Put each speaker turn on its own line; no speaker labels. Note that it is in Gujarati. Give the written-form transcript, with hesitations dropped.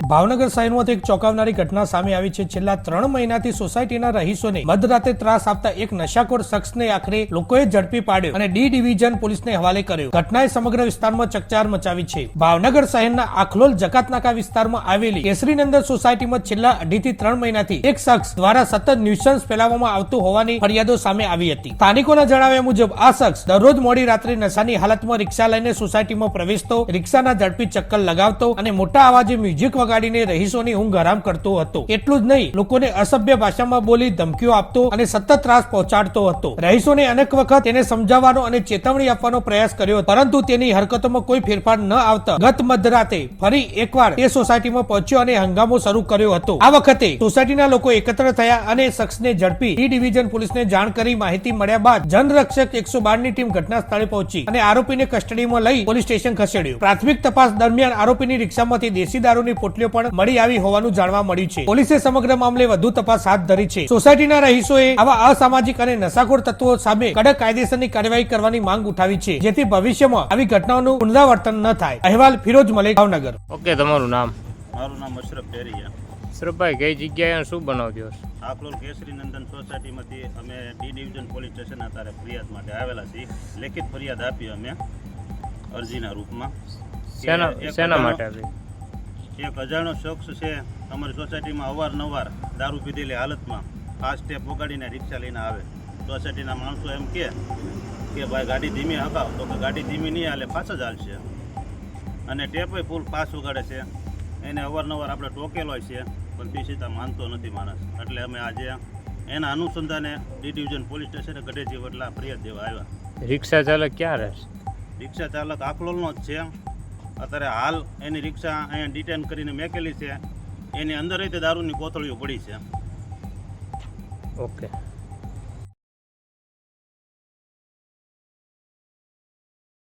ભાવનગર શહેરમાં એક ચોંકાવનારી ઘટના સામે આવી છે। છેલ્લા 3 મહિનાથી સોસાયટીના રહીશોને મધરાતે ત્રાસ આપતા એક નશાખોર શખ્સને આખરે લોકોએ ઝડપી પાડ્યો અને ડી ડિવિઝન પોલીસને હવાલે કર્યો। ઘટનાએ સમગ્ર વિસ્તારમાં ચકચાર મચાવી છે। ભાવનગર શહેરના આખલોલ જકાતનાકા વિસ્તારમાં આવેલી કેસરીનંદન સોસાયટીમાં છેલ્લા 2 થી 3 મહિનાથી એક શખ્સ દ્વારા સતત ન્યુસન્સ ફેલાવવામાં આવતું હોવાની ફરિયાદો સામે આવી હતી। સ્થાનિકોના જણાવ્યા મુજબ આ શખ્સ દરરોજ મોડી રાત્રે નશાની હાલતમાં રિક્ષા લઈને સોસાયટીમાં પ્રવેશતો, રિક્ષાના ઝડપી ચક્કર લગાવતો અને મોટા અવાજે મ્યુઝિક વગાડીને રહીશોની ઊંઘ હરામ કરતો હતો। એટલું જ નહીં, લોકોને અસભ્ય ભાષામાં બોલી ધમકીઓ આપતો અને સતત ત્રાસ પહોંચાડતો હતો। રહીશોને અનેક વખત તેને સમજાવવાનો અને ચેતવણી આપવાનો પ્રયાસ કર્યો, પરંતુ તેની હરકતોમાં કોઈ ફેરફાર ન આવતા ગત મધરાતે ફરી એકવાર તે સોસાયટીમાં પહોંચ્યો અને હંગામો શરૂ કર્યો હતો। આ વખતે સોસાયટીના લોકો એકત્ર થયા અને શખ્સને ઝડપી ડી ડિવિઝન પોલીસને જાણ કરી માહિતી મળ્યા બાદ જનરક્ષક 112 ની ટીમ ઘટના સ્થળે પહોંચી અને આરોપીને કસ્ટડીમાં લઈ પોલીસ સ્ટેશન ખસેડ્યો। પ્રાથમિક તપાસ દરમિયાન આરોપીની રિક્ષામાંથી દેશી દારૂની પોટલીઓ પણ મળી આવી હોવાનું જાણવા મળ્યું છે। પોલીસે સમગ્ર મામલે વધુ તપાસ હાથ ધરી છે। સોસાયટીના રહીશોએ આવા અસામાજિક અને નશાખોર તત્વો સામે કડક કાયદેસરની કાર્યવાહી કરવાની માંગ ઉઠાવી છે, જેથી ભવિષ્યમાં આવી ઘટનાઓનું પુનરાવર્તન ન થાય। અહેવાલ ફિરોજ મલેક, ભાવનગર।
ઓકે, તમારું નામ?
મારું નામ અશરફ ડેરિયા।
અશરફભાઈ, કઈ જગ્યાએ શું બનાવ થયો?
આખલોલ કેસરીનંદન સોસાયટીમાંથી અમે ડી ડિવિઝન પોલીસ સ્ટેશન અત્યારે ફરિયાદ માટે આવેલા છીએ। લેખિત ફરિયાદ આપી અમે અરજીના રૂપમાં।
શેના માટે આપી?
એક અજાણ્યો શખ્સ છે અમારી સોસાયટીમાં અવારનવાર દારૂ પીધેલી હાલતમાં આ સ્ટેપ વગાડીને રિક્ષા લઈને આવે। સોસાયટીના માણસો એમ કે ભાઈ ગાડી ધીમી હકાવ, તો કે ગાડી ધીમી નહીં હાલે, ફાસ જ હાલશે। અને ટેપે ફૂલ ફાસ વગાડે છે। એને અવારનવાર આપણે ટોકેલો છે, પણ તે સીધા માનતો નથી માણસ। એટલે અમે આજે એના અનુસંધાને ડી ડિવિઝન પોલીસ સ્ટેશને ગઢેજી વડલા ફરિયાદ દેવા આવ્યા।
રિક્ષા ચાલક ક્યાં રહે છે?
રિક્ષા ચાલક આખલોલનો જ છે। અત્યારે હાલ એની રિક્ષા અહીંયા ડિટેન કરીને મેકેલી છે। એની અંદર તે દારૂની કોથળીઓ પડી છે।
ઓકે।